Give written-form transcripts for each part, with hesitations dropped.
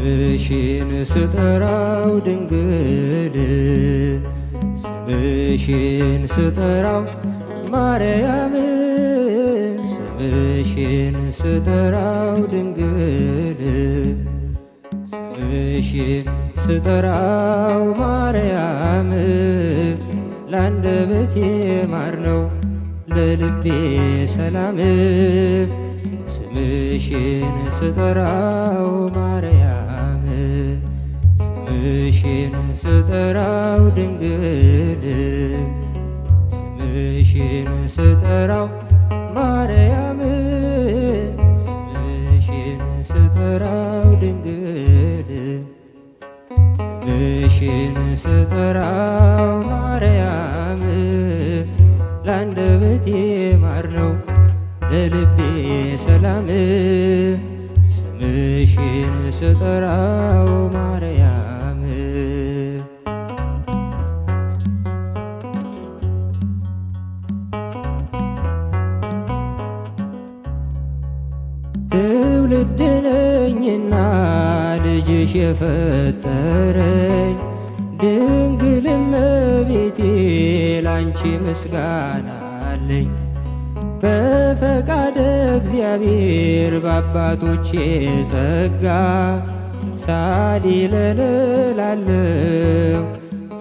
ስምሽን ስጠራው ድንግል ስምሽን ስጠራው ማርያም ስምሽን ስጠራው ድንግል ስምሽን ስጠራው ማርያም ለአንደበቴ ማር ነው ለልቤ ሰላም ስምሽን ስጠራው ማርያም ስምሽን ስጠራው ድንግል ስምሽን ስጠራው ማርያም ስምሽን ስጠራው ድንግል ስምሽን ስጠራው ማርያም ለአንደበቴ ማር ነው ለልቤ ሰላም ስምሽን ስጠራው ማርያም ትውልድ ነኝና ልጅሽ የፈጠረኝ ድንግል እመቤቴ ላንቺ ምስጋና አለኝ በፈቃደ እግዚአብሔር በአባቶቼ ጸጋ ሳሊለነ ላለው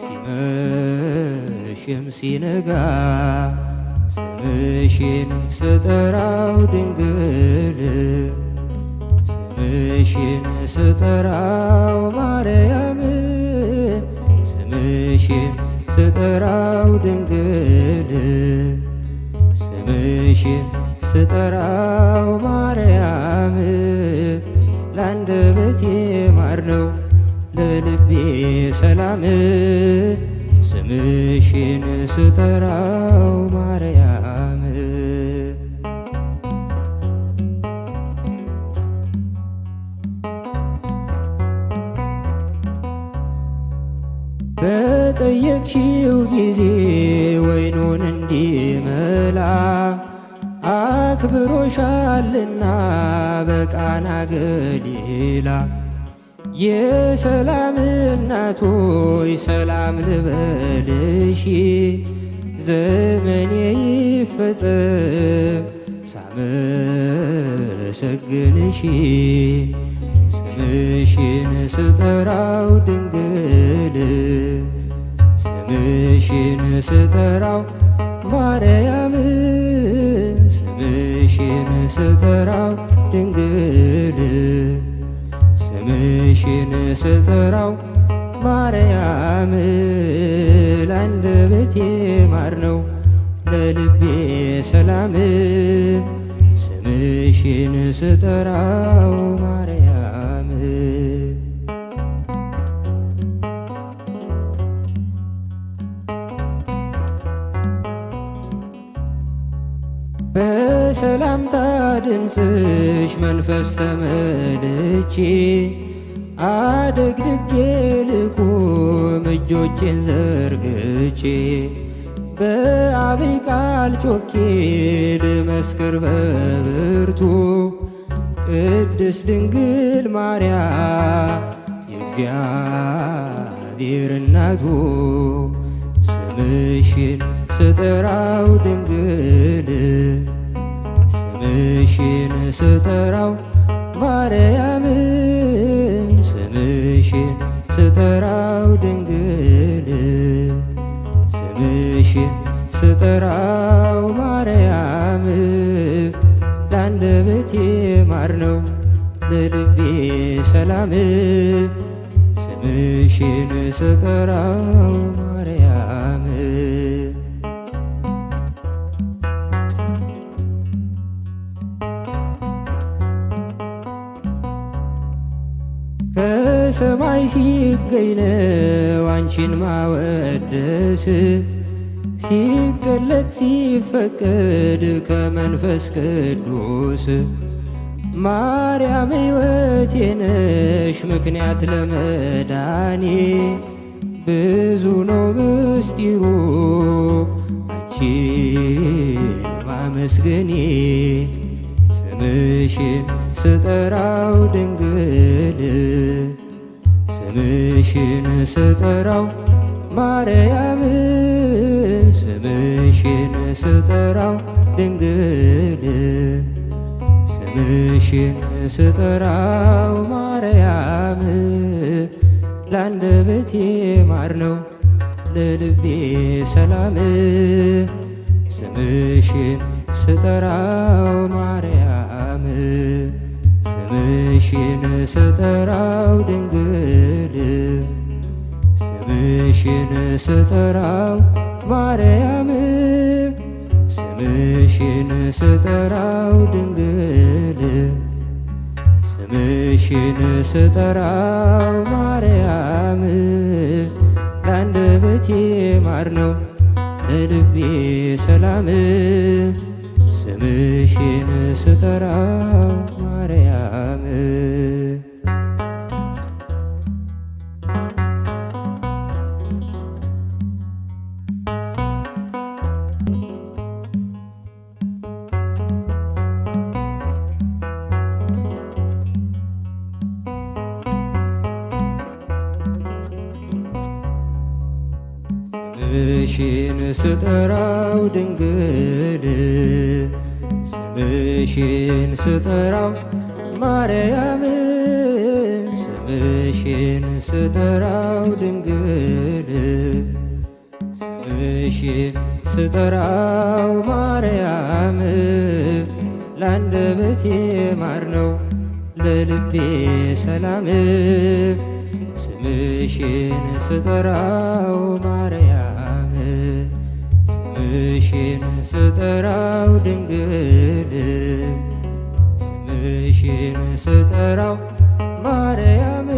ሲመሽም ሲነጋ ስምሽን ስጠራው ድንግል ስምሽን ስጠራው ማርያም ስምሽን ስጠራው ድንግል ስምሽን ስጠራው ማርያም ለአንደበቴ ማር ነው ለልቤ ሰላም ስምሽን ስጠራው ማርያም በጠየቅሽው ጊዜ ወይኑን እንዲመላ አክብሮሻልና በቃና ገሊላ የሰላም እናት ሆይ ሰላም ልበልሽ ዘመኔ ይፈጸም ሳመሰግንሽ ስምሽን ስጠራው ድንግል ስምሽን ስጠራው ማርያም ስምሽን ስጠራው ድንግል ስምሽን ስጠራው ማርያም ለአንደበቴ ማር ነው ለልቤ ሰላም ስምሽን ስጠራው ማርያም በሰላምታ ድምፅሽ መንፈስ ተመልቼ አደግድጌ ልቁም እጆቼን ዘርግቼ በአብይ ቃል ጮኬ ልመስክር በብርቱ ቅድስት ድንግል ማርያም የእግዚአብሔር እናቱ ስምሽን ስጠራው ድንግል ስምሽን ስጠራው ማርያም ስምሽን ስጠራው ድንግል ስምሽን ስጠራው ማርያም ለአንደበቴ ማር ነው ለልቤ ሰላም ስምሽን ስጠራው ማርያም ከሰማይ ሲገኝ ነው አንቺን ማወደስ ሲገለጥ ሲፈቀድ ከመንፈስ ቅዱስ ማርያም ሕይወቴ ነሽ ምክንያት ለመዳኔ ብዙ ነው ምስጢሩ አንቺን ማመስገኔ ስምሽን ስጠራው ድንግል ስምሽን ስጠራው ማርያም ስምሽን ስጠራው ድንግል ስምሽን ስጠራው ማርያም ለአንደበቴ ማር ነው ለልቤ ሰላም ስምሽን ስጠራው ማርያም ስምሽን ስጠራው ድንግል ስምሽን ስጠራው ማርያም ስምሽን ስጠራው ድንግል ስምሽን ስጠራው ማርያም ለአንደበቴ ማር ነው ለልቤ ሰላም ስምሽን ስጠራው ማርያም ስምሽን ስጠራው ድንግል ስምሽን ስጠራው ማርያም ስምሽን ስጠራው ድንግል ስምሽን ስጠራው ማርያም ለአንደበቴ ማር ነው ለልቤ ሰላም ስምሽን ስጠራው ማርያም ስምሽን ስጠራው ድንግል ስምሽን ስጠራው ማርያም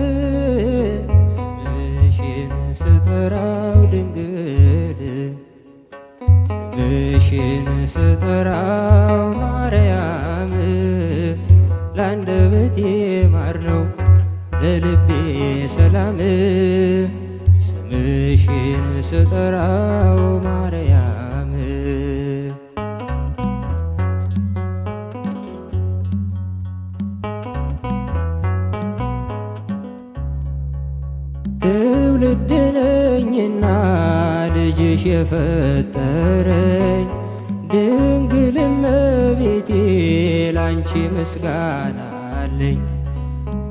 ስምሽን ስጠራው ድንግል ስምሽን ስጠራው ማርያም ለአንደበቴ ማር ነው ለልቤ ሰላም ስምሽን ስጠራው ማርያም ትውልድ ነኝና ልጅሽ የፈጠረኝ ድንግል እመቤቴ ላንቺ ምስጋና አለኝ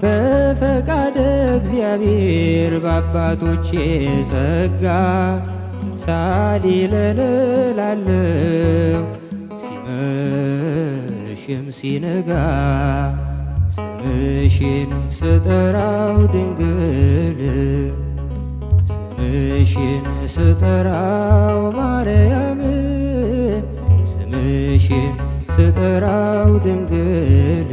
በፈቃደ እግዚአብሔር በአባቶቼ ጸጋ ሳሊለነ ላለው ሲመሽም ሲነጋ ስምሽን ስጠራው ድንግል ስምሽን ስጠራው ማርያም ስምሽን ስጠራው ድንግል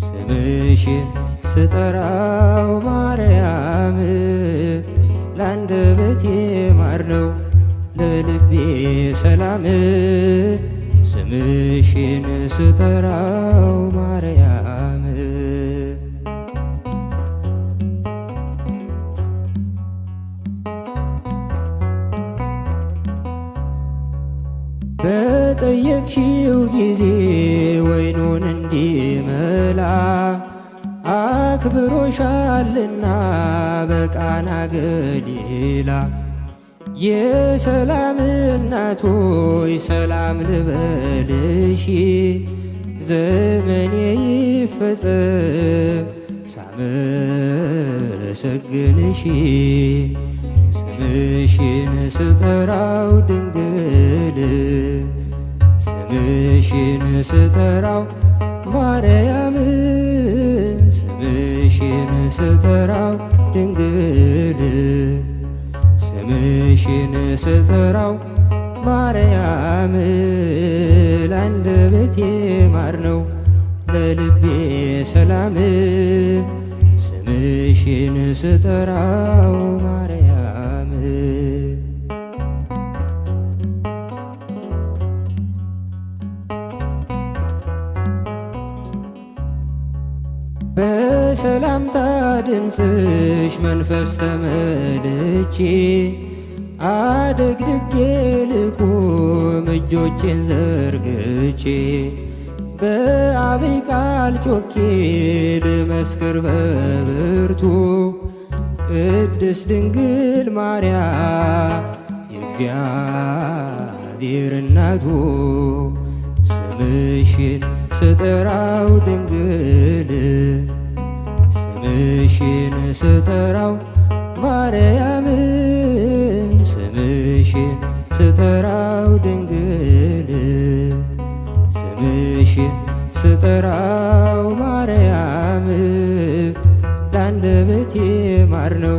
ስምሽን ስጠራው ማርያም ለአንደበቴ ማር ነው ለልቤ ሰላም ስምሽን ስጠራው ማርያም በጠየቅሽው ጊዜ ወይኑን እንዲመላ አክብሮሻልና በቃና ገሊላ የሰላም እናት ሆይ ሰላም ልበልሽ ዘመኔ ይፈጸም ሳመሰግንሽ ስምሽን ስጠራው ድንግል ስምሽን ስጠራው ማርያም ስምሽን ስጠራው ድንግል ስምሽን ስጠራው ማርያም ለአንደበቴ ማር ነው ለልቤ ሰላም ስምሽን ስጠራው ማርያም በሰላምታ ድምፅሽ መንፈስ ተመልቼ አደግድጌ ልቁም እጆቼን ዘርግቼ በአብይ ቃል ጮኬ ልመስክር በብርቱ ቅድስት ድንግል ማርያም የእግዚአብሔር እናቱ ስምሽን ስጠራው ድንግል ስምሽን ስጠራው ማርያም ስምሽን ስጠራው ድንግል ስምሽን ስጠራው ማርያም ለአንደበቴ ማር ነው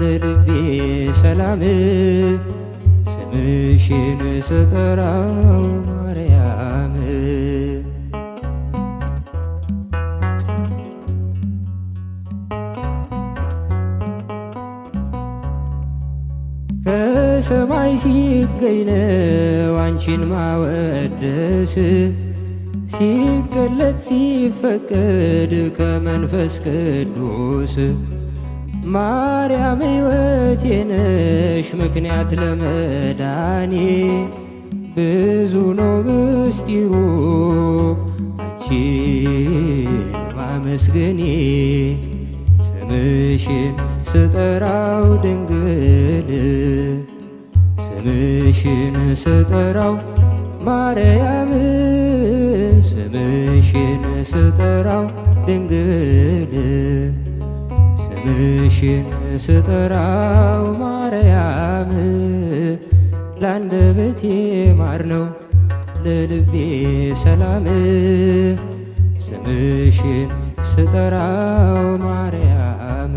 ለልቤ ሰላም ስምሽን ስጠራው ማርያም ከሰማይ ሲገኝ ነው አንቺን ማወደስ ሲገለጥ ሲፈቀድ ከመንፈስ ቅዱስ ማርያም ሕይወቴ ነሽ ምክንያት ለመዳኔ ብዙ ነው ምስጢሩ አንቺን ማመስገኔ ስምሽን ስጠራው ድንግል ስምሽን ስጠራው ማርያም ስምሽን ስጠራው ድንግል ስምሽን ስጠራው ማርያም ለአንደበቴ ማር ነው ለልቤ ሰላም ስምሽን ስጠራው ማርያም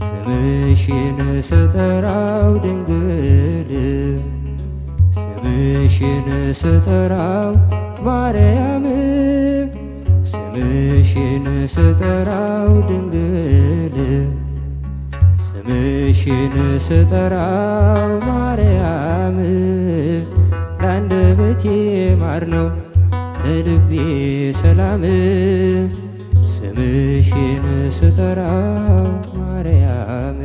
ስምሽን ስጠራው ድንግል ስምሽን ስጠራው ማርያም ስምሽን ስጠራው ድንግል ስምሽን ስጠራው ማርያም ለአንደበቴ ማር ነው ለልቤ ሰላም ስምሽን ስጠራው ማርያም